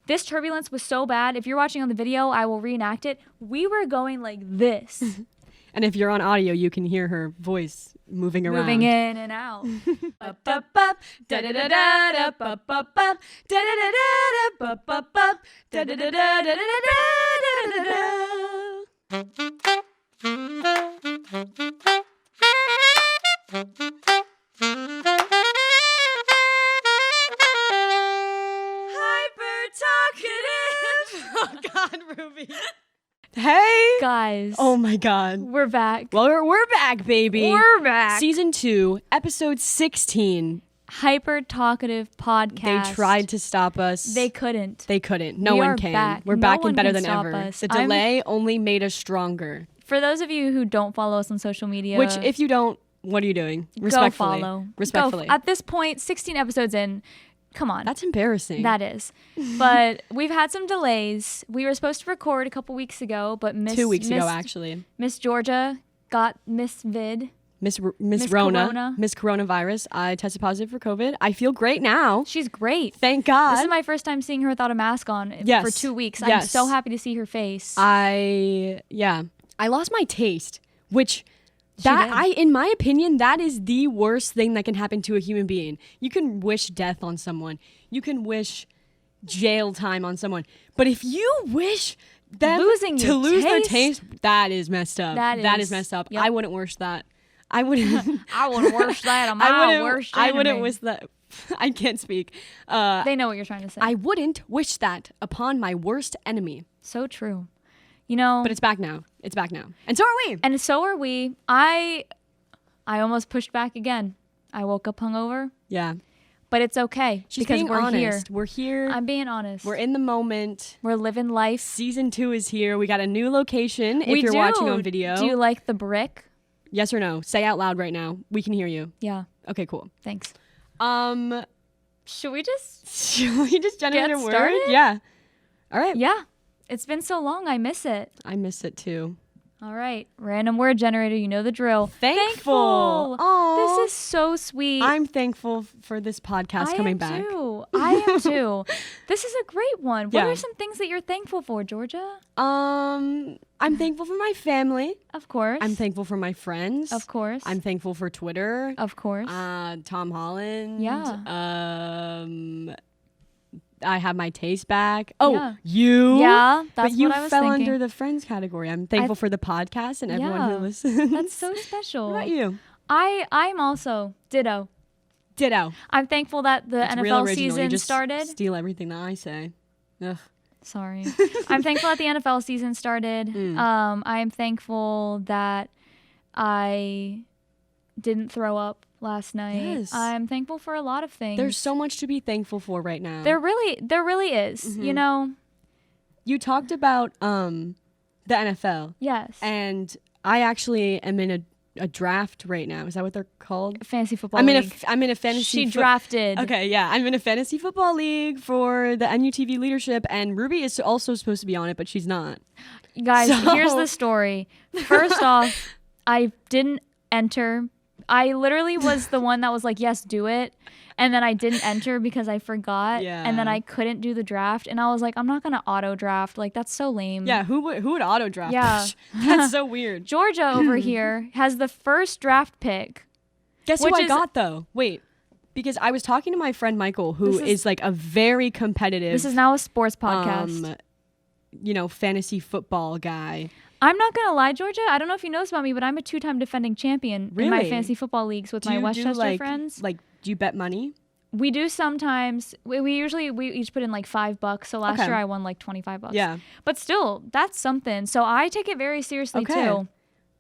This turbulence was so bad. If you're watching on the video, I will reenact it. We were going like this. And if you're on audio, you can hear her voice moving around. Moving in and out. Oh God, Ruby. Hey guys. Oh my God. We're back. Well, we're back, baby. We're back. Season 2, episode 16. Hyper Talkative Podcast. They tried to stop us. They couldn't. No one can. Back. We're No back one and better can than stop ever. us. The delay only made us stronger. For those of you who don't follow us on social media, Which, if you don't, what are you doing? Respectfully. Go follow. Respectfully. At this point, 16 episodes in, come on. That's embarrassing. That is. But we've had some delays. We were supposed to record a couple weeks ago, but 2 weeks ago, actually. Miss Georgia got Miss Vid. Miss Corona. Miss Coronavirus. I tested positive for COVID. I feel great now. She's great. Thank God. This is my first time seeing her without a mask on for 2 weeks. Yes. I'm so happy to see her face. I lost my taste, which in my opinion, that is the worst thing that can happen to a human being. You can wish death on someone. You can wish jail time on someone. But if you wish them to lose their taste, that is messed up. That is messed up. Yep. I wouldn't wish that. I wouldn't. I wouldn't wish that on my worst enemy. I wouldn't wish that. I can't speak. They know what you're trying to say. I wouldn't wish that upon my worst enemy. So true. You know. But it's back now. It's back now. And so are we. And so are we. I almost pushed back again. I woke up hungover. Yeah. But it's okay. She's because being we're honest. here. We're here. I'm being honest. We're in the moment. We're living life. Season 2 is here. We got a new location if you're watching on video. Do you like the brick? Yes or no? Say out loud right now. We can hear you. Yeah. Okay, cool. Thanks. Should we just generate a word? Started? Yeah. All right. Yeah. It's been so long. I miss it. I miss it too. All right. Random word generator. You know the drill. Thankful. Aww. This is so sweet. I'm thankful for this podcast coming back. I am too. This is a great one. What are some things that you're thankful for, Georgia? I'm thankful for my family. Of course. I'm thankful for my friends. Of course. I'm thankful for Twitter. Of course. Tom Holland. Yeah. I have my taste back. Oh, yeah. You. Yeah, that's but you what I was fell thinking. under the friends category. I'm thankful for the podcast and everyone who listens. That's so special. What about you? I'm also ditto. I'm thankful that the NFL season started. Steal everything that I say. Ugh. Sorry. I'm thankful that the NFL season started. I am thankful that I didn't throw up last night. Yes. I'm thankful for a lot of things. There's so much to be thankful for right now. There really is. Mm-hmm. You know. You talked about the NFL. Yes. And I actually am in a draft right now. Is that what they're called? Fantasy football league. I'm in a fantasy. She drafted. Okay, yeah. I'm in a fantasy football league for the NUTV leadership, and Ruby is also supposed to be on it, but she's not. Guys, here's the story. First off, I didn't enter. I literally was the one that was like, yes, do it. And then I didn't enter because I forgot. Yeah. And then I couldn't do the draft. And I was like, I'm not going to auto draft. Like, that's so lame. Yeah, who would auto draft? Yeah. That's so weird. Georgia over here has the first draft pick. Guess who I got, though? Wait. Because I was talking to my friend Michael, who is like a very competitive. This is now a sports podcast. Fantasy football guy. I'm not going to lie, Georgia. I don't know if you know this about me, but I'm a 2-time defending champion in my fantasy football leagues with my Westchester friends. Like, do you bet money? We do sometimes. We each put in like $5. So last year I won like $25. Yeah. But still, that's something. So I take it very seriously too.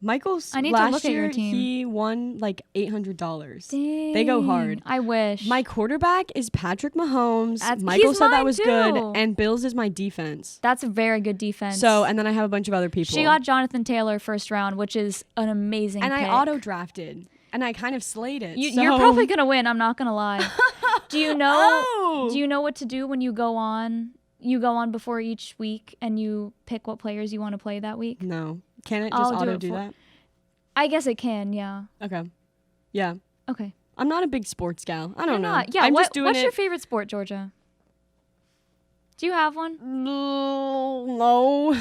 Michael's I need last to look year, at your team. He won like $800. Dang. They go hard. I wish. My quarterback is Patrick Mahomes. Michael said that was good. And Bills is my defense. That's a very good defense. So, and then I have a bunch of other people. She got Jonathan Taylor first round, which is an amazing pick. I auto drafted. And I kind of slayed it. You're probably gonna win. I'm not gonna lie. Do you know? Do you know what to do when you go on? You go on before each week and you pick what players you want to play that week. No, can it just auto do that? I guess it can. Yeah. Okay. Yeah. Okay. I'm not a big sports gal. I don't know. Not. Yeah. I'm just doing what's your favorite sport, Georgia? Do you have one? No.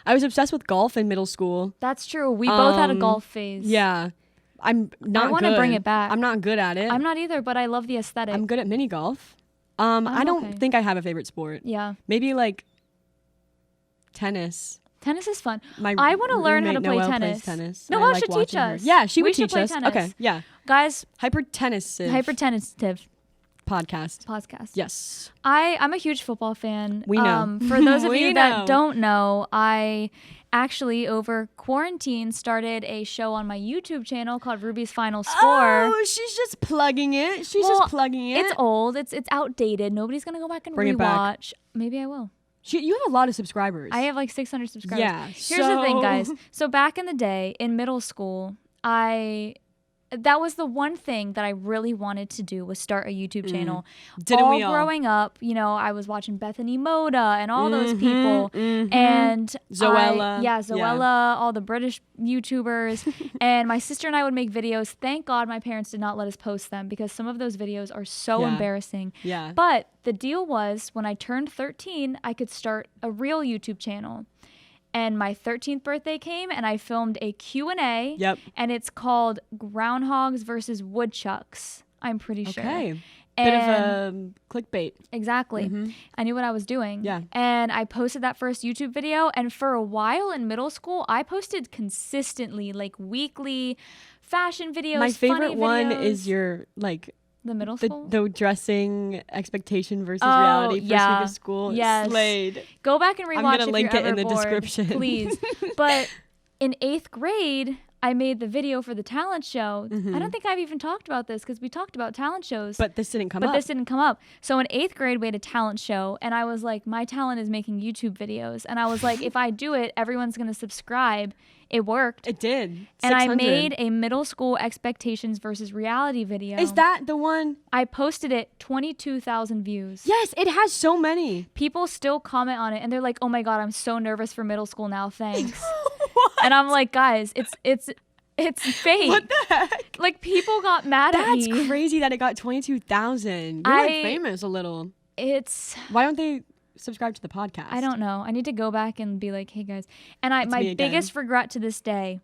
I was obsessed with golf in middle school. That's true. We both had a golf phase. Yeah. I'm not I want to bring it back. I'm not good at it. I'm not either, but I love the aesthetic. I'm good at mini golf. I don't think I have a favorite sport. Yeah. Maybe like tennis. Tennis is fun. I want to learn how to play Noelle tennis. Plays tennis. Noelle should teach us. Yeah, she would should teach play us. tennis. Okay, yeah. Guys, Hyper Talkative Podcast. Yes. I'm a huge football fan. We know. For those of you that know. don't know, I actually over quarantine started a show on my YouTube channel called Ruby's Final Score. Oh, she's just plugging it. It's old. It's outdated. Nobody's gonna go back and Bring it back. rewatch. Maybe I will. You have a lot of subscribers. I have like 600 subscribers. Yeah. Here's the thing, guys. So back in the day, in middle school, that was the one thing that I really wanted to do, was start a YouTube channel. Didn't we all? Growing up, I was watching Bethany Moda and all those people. And Zoella. Zoella, all the British YouTubers. And my sister and I would make videos. Thank God my parents did not let us post them, because some of those videos are so embarrassing. Yeah. But the deal was, when I turned 13, I could start a real YouTube channel. And my 13th birthday came, and I filmed a Q&A. Yep. And it's called Groundhogs versus Woodchucks, I'm pretty sure. Okay. Bit of clickbait. Exactly. I knew what I was doing. Yeah. And I posted that first YouTube video. And for a while in middle school, I posted consistently, like weekly fashion videos. My favorite funny one videos. is your The middle school? the dressing expectation versus reality first week of school. Yes. Slayed. Go back and rewatch. I'm gonna link it in the bored, description. please. But in 8th grade, I made the video for the talent show. I don't think I've even talked about this, because we talked about talent shows. But this didn't come up. So in 8th grade, we had a talent show, and I was like, my talent is making YouTube videos. And I was like, if I do it, everyone's going to subscribe. It worked. It did. 600. And I made a middle school expectations versus reality video. Is that the one? I posted it, 22,000 views. Yes, it has so many. People still comment on it, and they're like, oh my God, I'm so nervous for middle school now. Thanks. What? And I'm like, guys, it's fake. What the heck? Like, people got mad at me. That's crazy that it got 22,000. You're like famous a little. Why don't they subscribe to the podcast? I don't know. I need to go back and be like, hey guys. And my biggest regret to this day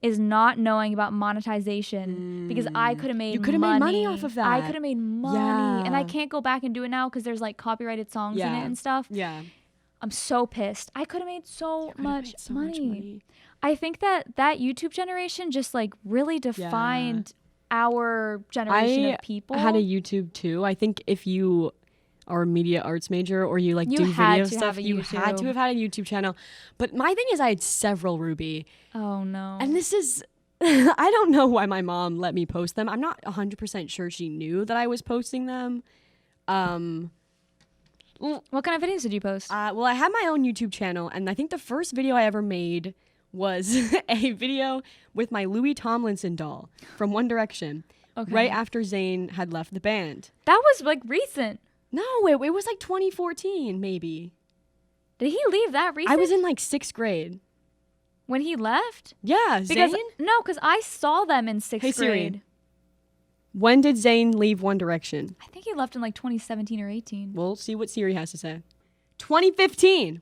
is not knowing about monetization, because I could have made money. You could have made money off of that. I could have made money. Yeah. And I can't go back and do it now, because there's like copyrighted songs in it and stuff. Yeah. I'm so pissed. I could have made so much money. I think that YouTube generation just like really defined our generation of people. I had a YouTube too. I think if you are a media arts major, or you like do video stuff, you had to have had a YouTube channel. But my thing is, I had several, Ruby. Oh no. And this is, I don't know why my mom let me post them. I'm not 100% sure she knew that I was posting them. What kind of videos did you post? Well, I had my own YouTube channel, and I think the first video I ever made was a video with my Louis Tomlinson doll from One Direction, right after Zayn had left the band. That was like recent. No, it was like 2014, maybe. Did he leave that recent? I was in like 6th grade. When he left? Yeah, because, Zayn? No, because I saw them in 6th grade. Siri. When did Zayn leave One Direction? I think he left in like 2017 or 18. We'll see what Siri has to say. 2015.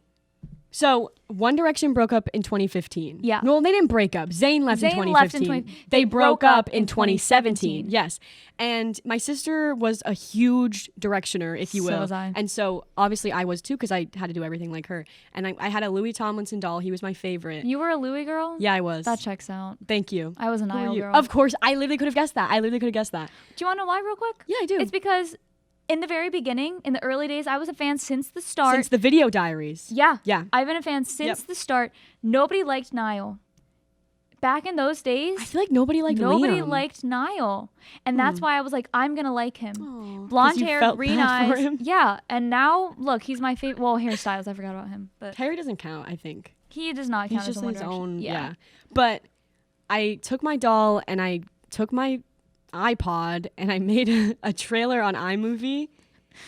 So One Direction broke up in 2015. Yeah. Well, they didn't break up. Zayn left in 2015. They broke up in 2017. Yes. And my sister was a huge Directioner, if you will. So was I. And so obviously I was too, because I had to do everything like her. And I had a Louis Tomlinson doll. He was my favorite. You were a Louis girl? Yeah, I was. That checks out. Thank you. I was an Niall girl. Of course. I literally could have guessed that. Do you want to know why real quick? Yeah, I do. It's because in the very beginning, in the early days, I was a fan since the start. Since the Video Diaries. Yeah. Yeah. I've been a fan since the start. Nobody liked Niall. Back in those days, I feel like nobody liked Liam. Liked Niall. And that's why I was like, I'm going to like him. Aww, blonde hair, green eyes. Him? Yeah. And now, look, he's my favorite. Well, hairstyles, I forgot about him. But Harry doesn't count, I think. He does not count He's as just a One his Direction. own. Yeah. But I took my doll and I took my iPod and I made a trailer on iMovie.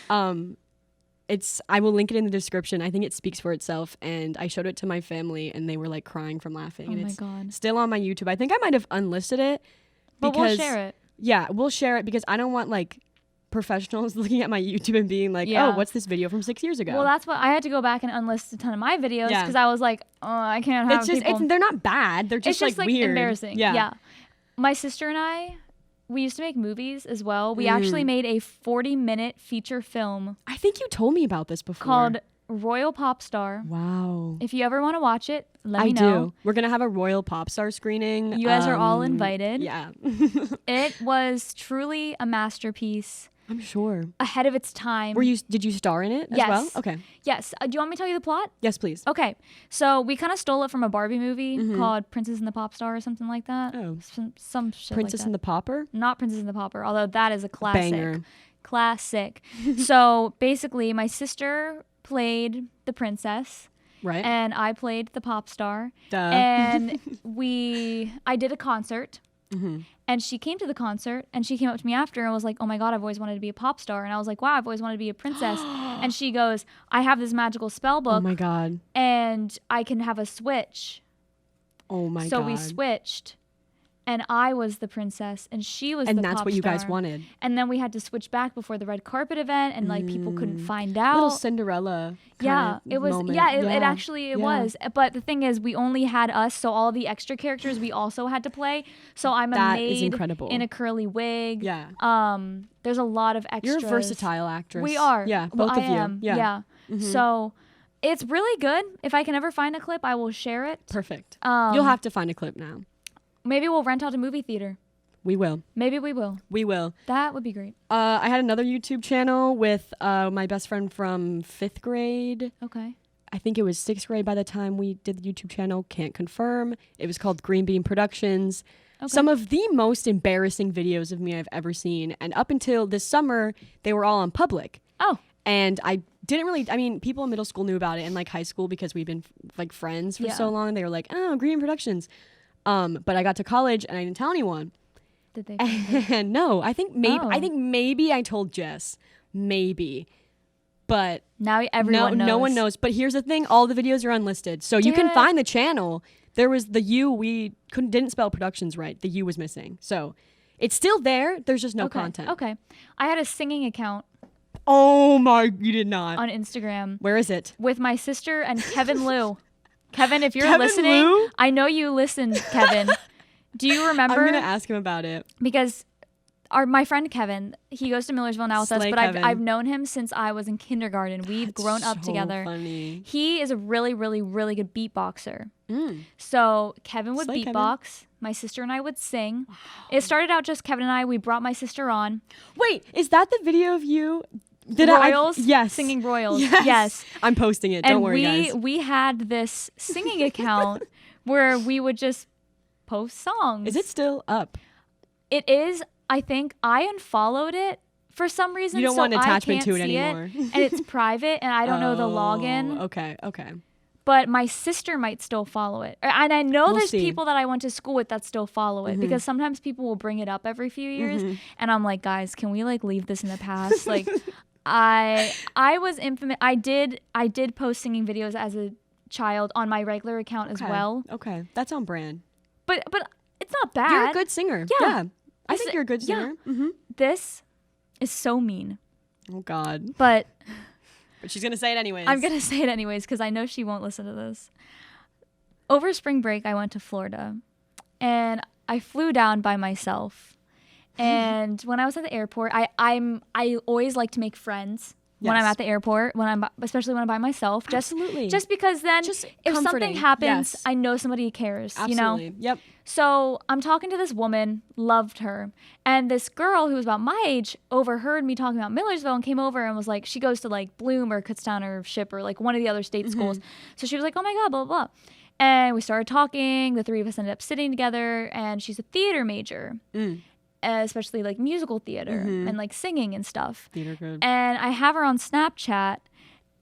I will link it in the description. I think it speaks for itself. And I showed it to my family and they were like crying from laughing. Oh and my it's God. still on my YouTube. I think I might have unlisted it. But we'll share it. Yeah, we'll share it because I don't want like professionals looking at my YouTube and being like, oh, what's this video from 6 years ago? Well, that's what I had to go back and unlist a ton of my videos because I was like, oh, I can't have people. They're not bad. They're just, like weird. Embarrassing. Yeah. My sister and I, we used to make movies as well. We actually made a 40-minute feature film. I think you told me about this before. Called Royal Pop Star. Wow. If you ever want to watch it, let me know. I do. We're going to have a Royal Pop Star screening. You guys are all invited. Yeah. It was truly a masterpiece. I'm sure. Ahead of its time. Did you star in it as well? Okay. Yes. Do you want me to tell you the plot? Yes, please. Okay. So we kind of stole it from a Barbie movie called Princess and the Pop Star or something like that. Oh. Some shit Princess like that. and the Pauper? Not Princess and the Pauper, although that is a classic. Banger. Classic. So basically, my sister played the princess. Right. And I played the pop star. Duh. And I did a concert. And she came to the concert and she came up to me after and was like, oh my God, I've always wanted to be a pop star. And I was like, wow, I've always wanted to be a princess. And she goes, I have this magical spell book. Oh my God. And I can have a switch. Oh my God. So we switched. And I was the princess and she was the pop star. And that's what you guys wanted. And then we had to switch back before the red carpet event and like people couldn't find out. Little Cinderella it was moment. it actually was. But the thing is we only had us, so all the extra characters we also had to play. So I'm a maid in a curly wig. Yeah. There's a lot of extras. You're a versatile actress. We are. Yeah, both of you. Am. Yeah. So it's really good. If I can ever find a clip, I will share it. Perfect. You'll have to find a clip now. Maybe we'll rent out a movie theater. We will. Maybe we will. We will. That would be great. I had another YouTube channel with my best friend from 5th grade. Okay. I think it was 6th grade by the time we did the YouTube channel. Can't confirm. It was called Green Bean Productions. Okay. Some of the most embarrassing videos of me I've ever seen. And up until this summer, they were all on public. Oh. And I didn't really, people in middle school knew about it and like high school because we've been like friends for so long. They were like, oh, Green Bean Productions. But I got to college and I didn't tell anyone. Did they? And no, I think maybe I told Jess, maybe, but now everyone knows. No one knows. But here's the thing: all the videos are unlisted, so you can find the channel. There was the U. We didn't spell productions right. The U was missing, so it's still there. There's just no content. Okay, I had a singing account. Oh my! You did not on Instagram. Where is it? With my sister and Kevin Liu. Kevin, if you're listening, Liu? I know you listened, Kevin. Do you remember? I'm going to ask him about it. Because my friend Kevin, he goes to Millersville now with us, but I've known him since I was in kindergarten. We've grown up together. Funny. He is a really, really, really good beatboxer. So Kevin would beatbox. Kevin. My sister and I would sing. Wow. It started out just Kevin and I. We brought my sister on. Wait, is that the video of you... Royals? Yes. Singing Royals. Yes. I'm posting it. Don't worry, guys. We had this singing account where we would just post songs. Is it still up? It is. I think I unfollowed it for some reason. You don't want an attachment to it anymore. And it's private and I don't know the login. Okay. But my sister might still follow it. And I know there's people that I went to school with that still follow it because sometimes people will bring it up every few years. And I'm like, guys, can we like leave this in the past? Like... I was infamous. I did post singing videos as a child on my regular account as well. Okay, that's on brand. But it's not bad. You're a good singer. Yeah. I think you're a good singer. Yeah. This is so mean. Oh God. But she's gonna say it anyways. I'm gonna say it anyways because I know she won't listen to this. Over spring break, I went to Florida, and I flew down by myself. And when I was at the airport, I always like to make friends when I'm at the airport, especially when I'm by myself. Absolutely. Just because then if something happens, I know somebody cares. Absolutely. You know? Yep. So I'm talking to this woman, loved her. And this girl who was about my age overheard me talking about Millersville and came over and was like, she goes to like Bloom or Kutztown or Ship or like one of the other state schools. So she was like, oh my God, blah, blah, blah. And we started talking. The three of us ended up sitting together and she's a theater major. Especially like musical theater and like singing and stuff. Theater good. And I have her on Snapchat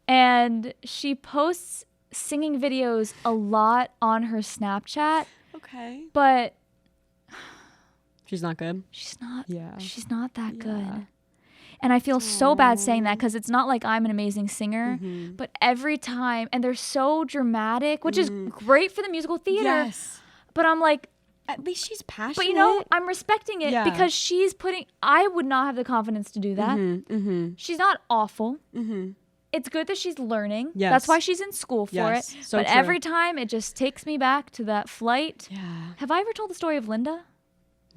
and she posts singing videos a lot on her Snapchat. Okay. But she's not good. She's not. Yeah. She's not that good. And I feel so bad saying that because it's not like I'm an amazing singer, but every time, and they're so dramatic, which is great for the musical theater. Yes. But I'm like, at least she's passionate. But, you know, I'm respecting it because she's I would not have the confidence to do that. She's not awful. It's good that she's learning. Yes. That's why she's in school for it. So but true. every time, it just takes me back to that flight. Yeah. Have I ever told the story of Linda?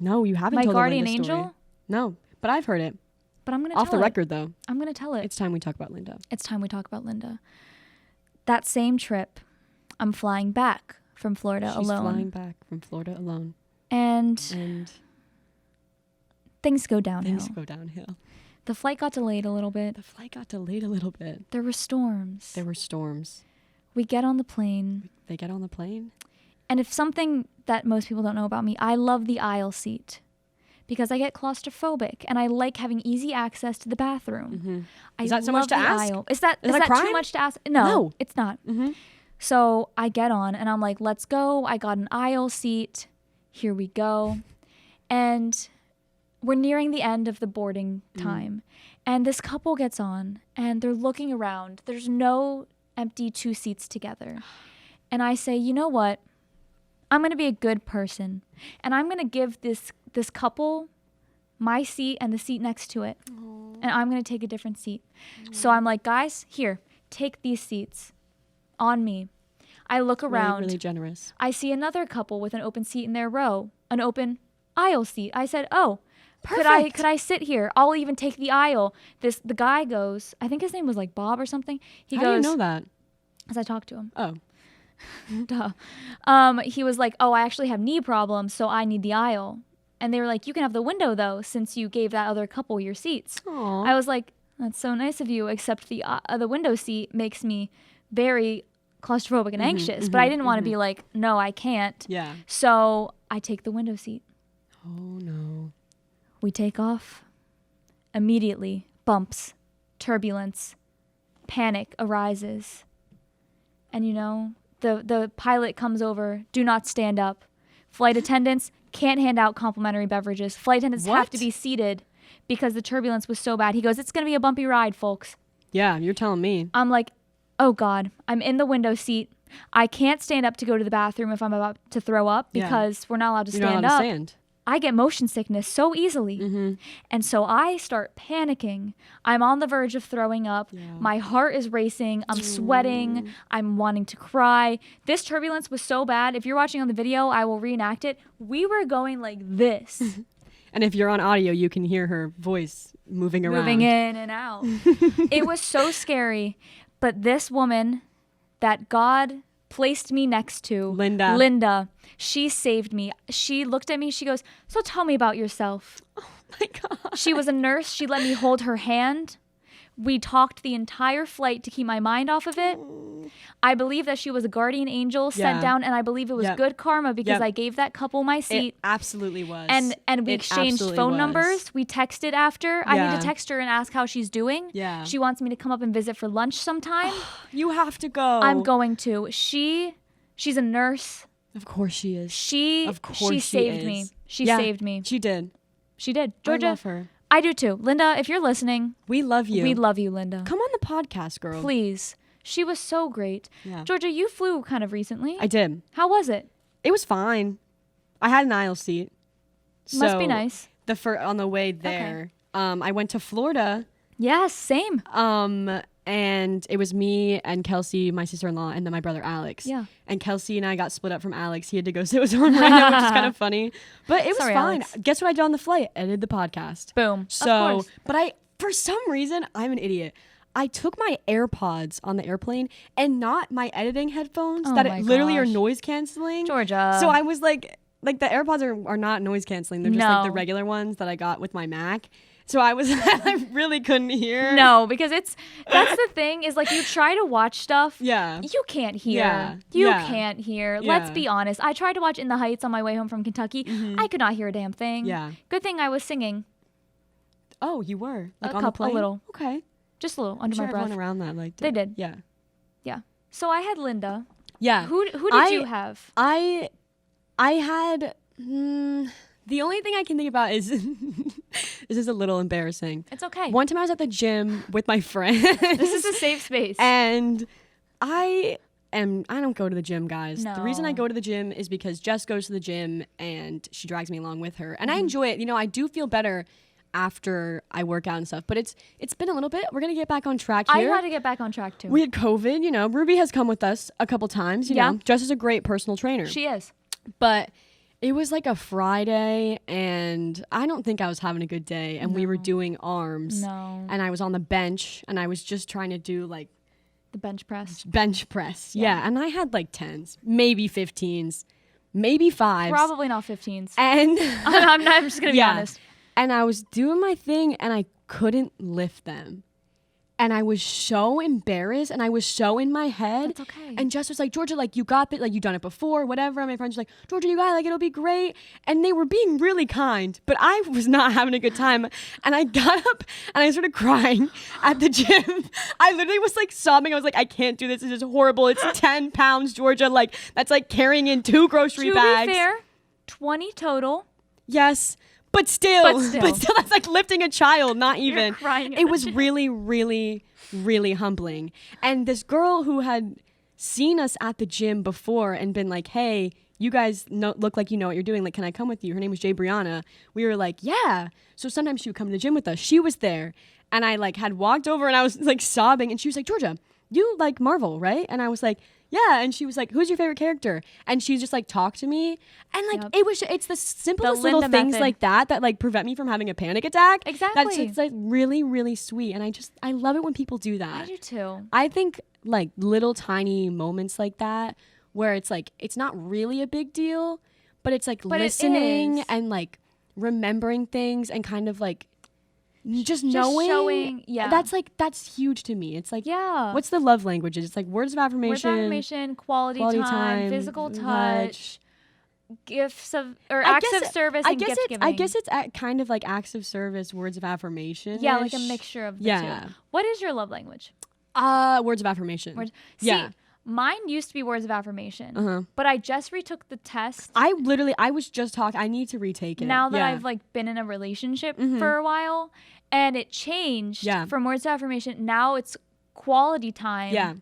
No, you haven't My told guardian the Linda angel? story. No, but I've heard it. But I'm going to tell it. Off the record, though. I'm going to tell it. It's time we talk about Linda. It's time we talk about Linda. That same trip, I'm flying back from Florida alone. She's flying back from Florida alone. And things go downhill. The flight got delayed a little bit. There were storms. We get on the plane. They get on the plane? And if something that most people don't know about me, I love the aisle seat because I get claustrophobic and I like having easy access to the bathroom. Is that so much to ask? Is that too much to ask? No, it's not. So I get on and I'm like, let's go. I got an aisle seat. Here we go. And we're nearing the end of the boarding time. And this couple gets on and they're looking around. There's no empty 2 seats together. And I say, you know what? I'm going to be a good person. And I'm going to give this couple my seat and the seat next to it. Aww. And I'm going to take a different seat. Aww. So I'm like, guys, here, take these seats on me. I look around. Really, really generous. I see another couple with an open seat in their row, an open aisle seat. I said, oh, perfect. Could I sit here? I'll even take the aisle. The guy goes, I think his name was like Bob or something. How do you know that? Because I talked to him. Oh. Duh. He was like, oh, I actually have knee problems, so I need the aisle. And they were like, you can have the window, though, since you gave that other couple your seats. Aww. I was like, that's so nice of you, except the window seat makes me very claustrophobic and anxious. But I didn't want to be like, no, I can't. Yeah. So I take the window seat. Oh, no. We take off. Immediately, bumps, turbulence, panic arises. And, you know, the pilot comes over, do not stand up. Flight attendants can't hand out complimentary beverages. Flight attendants have to be seated because the turbulence was so bad. He goes, it's going to be a bumpy ride, folks. Yeah, you're telling me. I'm like, oh, God, I'm in the window seat. I can't stand up to go to the bathroom if I'm about to throw up because we're not allowed to stand up. I get motion sickness so easily. And so I start panicking. I'm on the verge of throwing up. Yeah. My heart is racing. I'm sweating. I'm wanting to cry. This turbulence was so bad. If you're watching on the video, I will reenact it. We were going like this. And if you're on audio, you can hear her voice moving around. Moving in and out. It was so scary. But this woman that God placed me next to, Linda, she saved me. She looked at me. She goes, so tell me about yourself. Oh my God. She was a nurse. She let me hold her hand. We talked the entire flight to keep my mind off of it. I believe that she was a guardian angel sent down, and I believe it was good karma because I gave that couple my seat. It absolutely was. And we exchanged phone numbers. We texted after. I need to text her and ask how she's doing. Yeah. She wants me to come up and visit for lunch sometime. You have to go. I'm going to. She's a nurse. Of course she is. She saved me. She saved me. She did. She did. Georgia, I love her. I do too. Linda, if you're listening, we love you. We love you, Linda. Come on the podcast, girl. Please. She was so great. Yeah. Georgia, you flew kind of recently. I did. How was it? It was fine. I had an aisle seat. Must be nice. On the way there, I went to Florida. Yes, same. And it was me and Kelsey, my sister-in-law, and then my brother Alex. Yeah. And Kelsey and I got split up from Alex. He had to go sit with someone random, which is kind of funny. But it was fine. Alex. Guess what I did on the flight? Edited the podcast. Boom. So, of course. But for some reason, I'm an idiot. I took my AirPods on the airplane and not my editing headphones literally are noise canceling. Georgia. So I was like the AirPods are not noise canceling. They're just like the regular ones that I got with my Mac. So I really couldn't hear. No, because that's the thing is like you try to watch stuff. Yeah. You can't hear. Yeah. You can't hear. Yeah. Let's be honest. I tried to watch In the Heights on my way home from Kentucky. I could not hear a damn thing. Yeah. Good thing I was singing. Oh, you were? Like on the plane? A little. Okay. Just a little under my breath. Everyone around that liked it. They did. Yeah. Yeah. So I had Linda. Yeah. Who did you have? I had... the only thing I can think about is this is a little embarrassing. It's okay. One time I was at the gym with my friend. This is a safe space. And I don't go to the gym, guys. No. The reason I go to the gym is because Jess goes to the gym and she drags me along with her. And I enjoy it. You know, I do feel better after I work out and stuff. But it's been a little bit. We're going to get back on track here. I got to get back on track too. We had COVID. You know, Ruby has come with us a couple times. You know, Jess is a great personal trainer. She is. But it was like a Friday and I don't think I was having a good day. And we were doing arms. No. And I was on the bench and I was just trying to do like The bench press. bench press. Yeah. And I had like 10s, maybe 15s, maybe 5s. Probably not 15s. And I'm just going to be honest. And I was doing my thing and I couldn't lift them. And I was so embarrassed and I was so in my head. That's okay. And Jess was like, Georgia, like, you got it. Like, you've done it before, whatever. And my friends were like, Georgia, you got it. Like, it'll be great. And they were being really kind. But I was not having a good time. And I got up and I started crying at the gym. I literally was like sobbing. I was like, I can't do this. This is horrible. It's 10 pounds, Georgia. Like, that's like carrying in 2 grocery bags. To be fair, 20 total. Yes. But still, that's like lifting a child, not even. You're crying. It was really, really, really humbling. And this girl who had seen us at the gym before and been like, hey, you guys look like you know what you're doing. Like, can I come with you? Her name was Jay Brianna. We were like, yeah. So sometimes she would come to the gym with us. She was there. And I like had walked over and I was like sobbing. And she was like, Georgia, you like Marvel, right? And I was like, yeah. And she was like, who's your favorite character? And she just like talked to me. And like, it's the simplest little things like that like prevent me from having a panic attack. Exactly. It's like really, really sweet. And I love it when people do that. I do too. I think like little tiny moments like that where it's like, it's not really a big deal, but it's like listening and like remembering things and kind of like, just knowing, showing, that's huge to me. It's like, yeah, what's the love languages? It's like words of affirmation, quality time, physical touch, gifts of or acts of service, and gift giving. I guess it's kind of like acts of service, words of affirmation. Yeah, like a mixture of the two. What is your love language? Words of affirmation. See, mine used to be words of affirmation, but I just retook the test. I was just talking. I need to retake it. Now that I've like been in a relationship for a while, and it changed from words of affirmation. Now it's quality time. Yeah.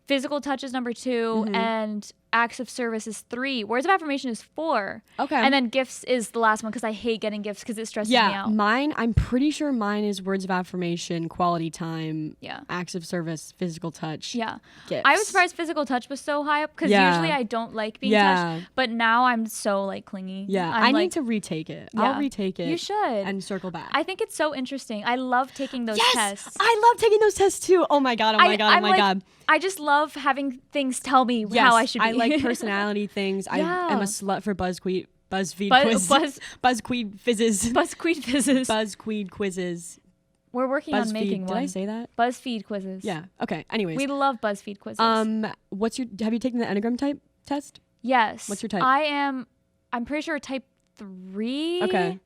Physical touch is number 2, and acts of service is 3. Words of affirmation is 4. Okay. And then gifts is the last one because I hate getting gifts because it stresses me out. Mine, I'm pretty sure mine is words of affirmation, quality time, acts of service, physical touch. Yeah. Gifts. I was surprised physical touch was so high up because usually I don't like being touched, but now I'm so like clingy. Yeah. I need to retake it. Yeah. I'll retake it. You should. And circle back. I think it's so interesting. I love taking those tests. I love taking those tests too. Oh my God. God. I just love having things tell me how I should be. I like personality things. I am a slut for BuzzFeed quizzes. BuzzFeed fizzes. BuzzFeed quizzes. We're working on making one. Did I say that? BuzzFeed quizzes. Yeah. Okay. Anyways. We love BuzzFeed quizzes. Have you taken the Enneagram type test? Yes. What's your type? I'm pretty sure type 3. Okay.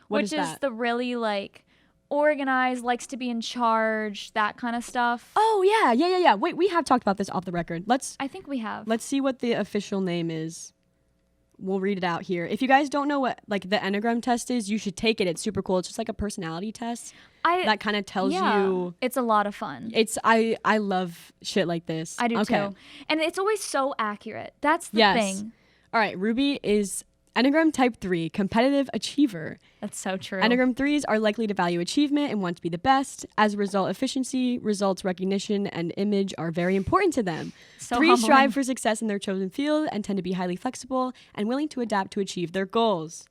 Which is the really like organized, likes to be in charge, that kind of stuff. Oh yeah. Wait, we have talked about this off the record. I think we have. Let's see what the official name is. We'll read it out here. If you guys don't know what like the Enneagram test is, you should take it. It's super cool. It's just like a personality test that kind of tells you. It's a lot of fun. I love shit like this. I do too. And it's always so accurate. That's the thing. All right, Ruby is Enneagram type 3, competitive achiever. That's so true. Enneagram 3s are likely to value achievement and want to be the best. As a result, efficiency, results, recognition, and image are very important to them. So 3s strive for success in their chosen field and tend to be highly flexible and willing to adapt to achieve their goals.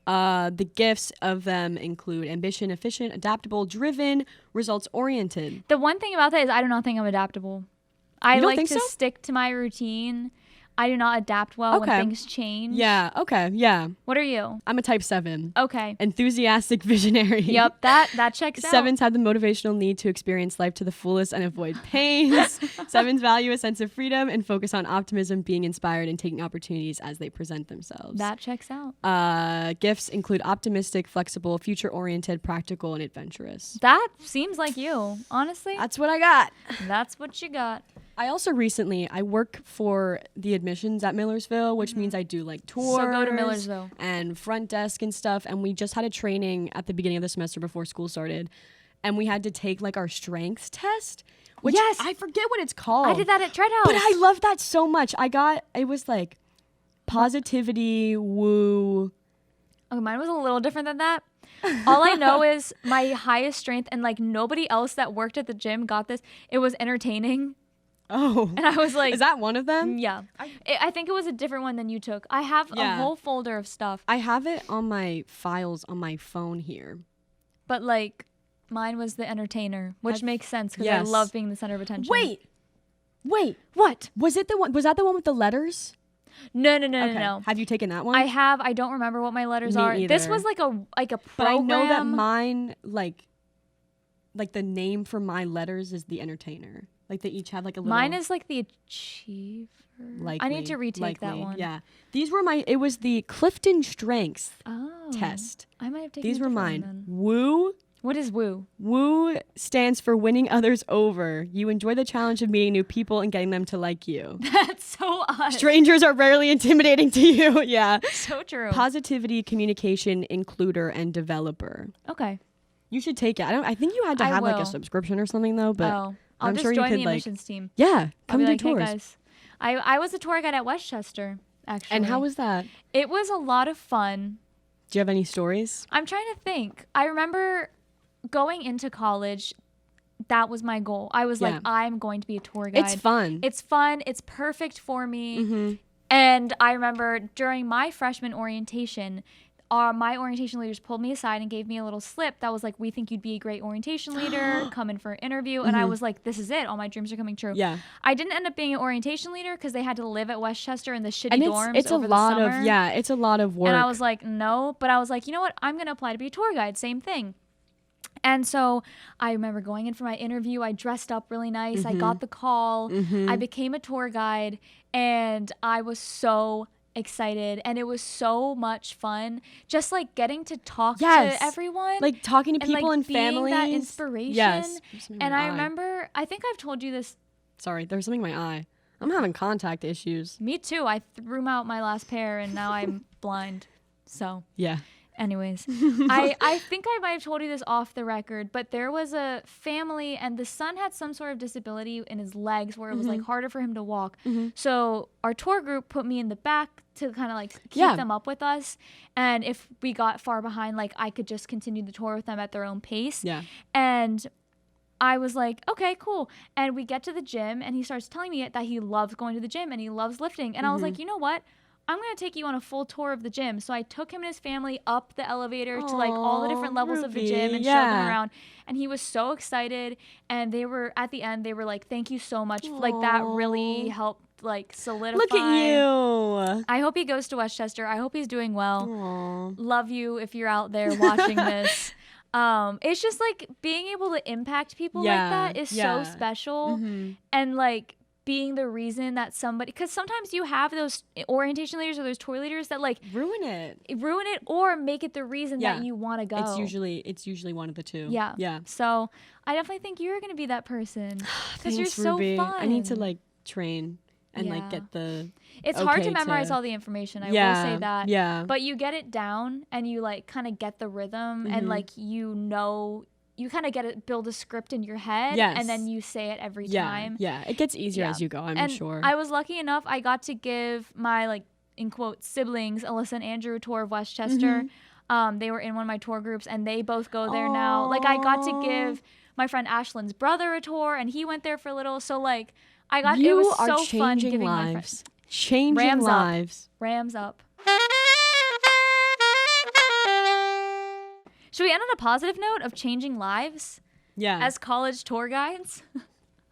The gifts of them include ambition, efficient, adaptable, driven, results-oriented. The one thing about that is I do not think I'm adaptable. I like to stick to my routine. I do not adapt well when things change. Yeah, okay, yeah. What are you? I'm a type 7. Okay. Enthusiastic visionary. Yep, that checks out. 7s have the motivational need to experience life to the fullest and avoid pains. 7s value a sense of freedom and focus on optimism, being inspired, and taking opportunities as they present themselves. That checks out. Gifts include optimistic, flexible, future-oriented, practical, and adventurous. That seems like you, honestly. That's what I got. That's what you got. I also I work for the admissions at Millersville, which means I do like tours. So go to Millersville. And front desk and stuff. And we just had a training at the beginning of the semester before school started. And we had to take like our strengths test, which Yes. I forget what it's called. I did that at Tread House. But I love that so much. It was like positivity, woo. Okay, mine was a little different than that. All I know is my highest strength, and like nobody else that worked at the gym got this. It was entertaining. Oh. And I was like, is that one of them? Yeah. I think it was a different one than you took. I have a whole folder of stuff. I have it on my files on my phone here. But like mine was the entertainer, which makes sense because I love being the center of attention. Wait. What? Was that the one with the letters? No. No. Have you taken that one? I have. I don't remember what my letters are. Either. This was like a program. But I know that mine, like the name for my letters is the entertainer. Like they each have like a little. Mine is like the achiever. Likely, I need to retake that one. Yeah. These were it was the Clifton Strengths Oh. test. I might have taken These a were different mine. one then. Woo. What is woo? Woo stands for winning others over. You enjoy the challenge of meeting new people and getting them to like you. That's so odd. Strangers are rarely intimidating to you. Yeah. So true. Positivity, communication, includer, and developer. Okay. You should take it. I think you had to have like a subscription or something though, but I'll I'm just sure join you could the admissions team. Yeah, I'll come be do like, tours. Hey guys. I was a tour guide at Westchester, actually. And how was that? It was a lot of fun. Do you have any stories? I'm trying to think. I remember going into college, that was my goal. I was like, I'm going to be a tour guide. It's fun. It's fun. It's perfect for me. Mm-hmm. And I remember during my freshman orientation, my orientation leaders pulled me aside and gave me a little slip that was like, we think you'd be a great orientation leader. Come in for an interview. And I was like, this is it. All my dreams are coming true. Yeah. I didn't end up being an orientation leader because they had to live at Westchester in the shitty dorms it's over a lot the summer. it's a lot of work. And I was like, no. But I was like, you know what? I'm going to apply to be a tour guide. Same thing. And so I remember going in for my interview. I dressed up really nice. Mm-hmm. I got the call. Mm-hmm. I became a tour guide. And I was so excited. And it was so much fun. Just like getting to talk to everyone. Like talking to people and being families. That inspiration. Yes. And I remember, I think I've told you this. Sorry, there's something in my eye. I'm having contact issues. Me too. I threw out my last pair and now I'm blind. So. Yeah. Anyways, I think I might have told you this off the record, but there was a family and the son had some sort of disability in his legs where it was like harder for him to walk. Mm-hmm. So our tour group put me in the back to kind of like keep them up with us. And if we got far behind, like I could just continue the tour with them at their own pace. Yeah. And I was like, okay, cool. And we get to the gym and he starts telling me that he loves going to the gym and he loves lifting. And I was like, you know what? I'm going to take you on a full tour of the gym. So I took him and his family up the elevator to like all the different levels of the gym and showed them around. And he was so excited. And they were, at the end, they were like, thank you so much. Like that really helped like solidify. Look at you. I hope he goes to Westchester. I hope he's doing well. Aww. Love you if you're out there watching this. It's just like being able to impact people like that is so special. Mm-hmm. And like, being the reason that somebody, because sometimes you have those orientation leaders or those tour leaders that like ruin it or make it the reason that you want to go. It's usually one of the two. Yeah. So I definitely think you're gonna be that person because you're so Ruby. fun. I need to like train and like get the. It's hard to memorize all the information. I will say that. Yeah. But you get it down and you like kind of get the rhythm and like you kind of build a script in your head and then you say it every time. Yeah, it gets easier as you go, I'm sure. I was lucky enough, I got to give my, like, in quote, siblings, Alyssa and Andrew, a tour of Westchester. Mm-hmm. They were in one of my tour groups, and they both go there now. Like, I got to give my friend Ashlyn's brother a tour, and he went there for a little. So, like, it was so fun giving my friends. Changing lives. Rams up. Should we end on a positive note of changing lives? Yeah. As college tour guides?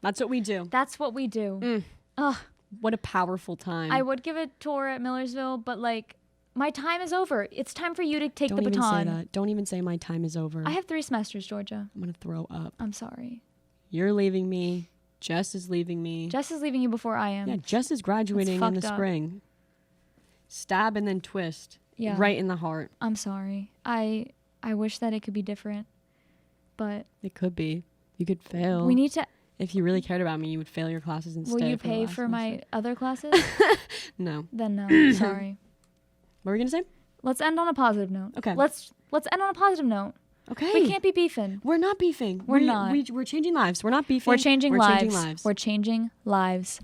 That's what we do. That's what we do. Ugh. What a powerful time. I would give a tour at Millersville, but like, my time is over. It's time for you to take the baton. Don't even say that. Don't even say my time is over. I have 3 semesters, Georgia. I'm going to throw up. I'm sorry. You're leaving me. Jess is leaving me. Jess is leaving you before I am. Yeah, Jess is graduating in the spring. Stab and then twist. Yeah. Right in the heart. I'm sorry. I wish that it could be different, but... It could be. You could fail. We need to... If you really cared about me, you would fail your classes and stay. Will you pay for my other classes? No. Then no. Sorry. What were we going to say? Let's end on a positive note. Okay. Let's end on a positive note. Okay. We can't be beefing. We're not beefing. We're not. We're changing lives. We're not beefing. We're changing lives. Changing lives. We're changing lives.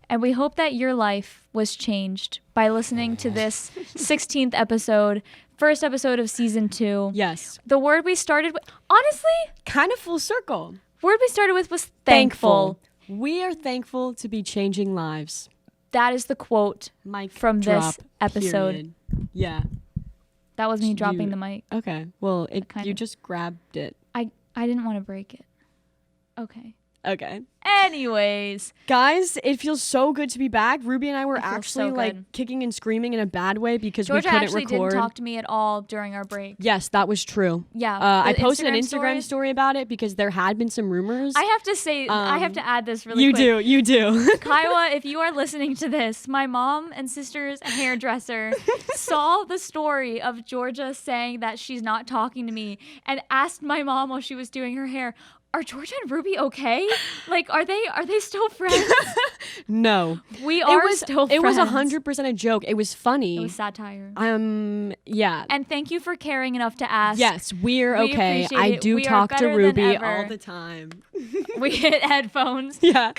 And we hope that your life was changed by listening to this 16th episode, first episode of season 2. Yes. The word we started with, honestly, kind of full circle. Word we started with was thankful. We are thankful to be changing lives. That is the quote from this episode. Period. Yeah. That was me dropping the mic. Okay. Well, you just grabbed it. I didn't want to break it. Okay. Okay. Anyways. Guys, it feels so good to be back. Ruby and I were actually so kicking and screaming in a bad way because Georgia we couldn't actually record. didn't talk to me at all during our break. Yes, that was true. Yeah. I posted an Instagram story about it because there had been some rumors. I have to say, I have to add this really quick. You do. Kaiwa, if you are listening to this, my mom and sister's hairdresser saw the story of Georgia saying that she's not talking to me and asked my mom while she was doing her hair, are Georgia and Ruby okay? Are they still friends? No. We are still friends. It was 100% a joke. It was funny. It was satire. Yeah. And thank you for caring enough to ask. Yes, we're okay. I do talk to Ruby all the time. We hit headphones. Yeah.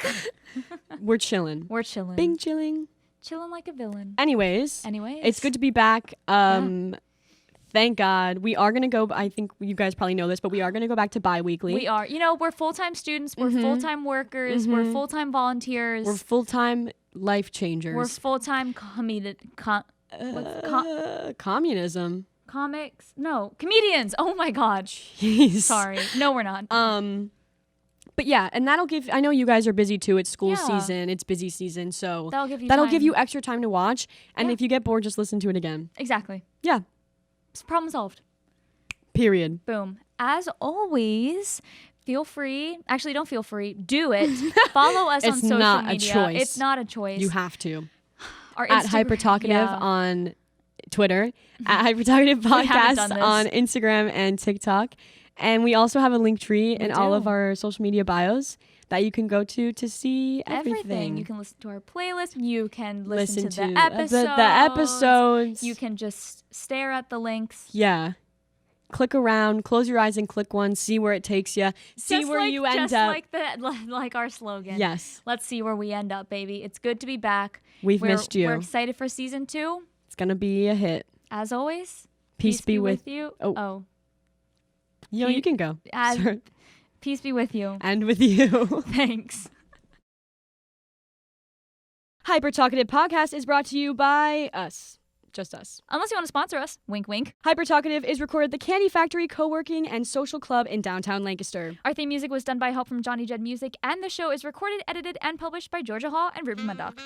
We're chilling. We're chilling. Bing chilling. Chilling like a villain. Anyways. It's good to be back. Thank God. We are going to go, I think you guys probably know this, but we are going to go back to bi-weekly. We are. We're full-time students. We're full-time workers. We're full-time volunteers. We're full-time life changers. We're full-time communism. Comics? No. Comedians. Oh my God. Jeez. Sorry. No, we're not. But yeah, and that'll give, I know you guys are busy too. It's school season. It's busy season. So that'll give you extra time to watch. And if you get bored, just listen to it again. Exactly. Yeah. Problem solved. Period. Boom. As always, feel free. Actually, don't feel free. Do it. Follow us on social not media. A choice. It's not a choice. You have to. Our at Hyper Talkative on Twitter. At Hyper Talkative Podcast on Instagram and TikTok. And we also have a link tree in all of our social media bios that you can go to see everything. You can listen to our playlist. You can listen to the episodes. The episodes. You can just stare at the links. Yeah. Click around, close your eyes and click one, see where it takes you, see where you end up. Like our slogan. Yes. Let's see where we end up, baby. It's good to be back. We've missed you. We're excited for season 2. It's going to be a hit. As always, peace be with you. Oh. You can go. Peace be with you. And with you. Thanks. Hyper Talkative Podcast is brought to you by us. Just us. Unless you want to sponsor us. Wink, wink. Hyper Talkative is recorded at the Candy Factory Co-working and Social Club in downtown Lancaster. Our theme music was done by help from Johnny Jed Music, and the show is recorded, edited, and published by Georgia Hall and Ruby Murdoch.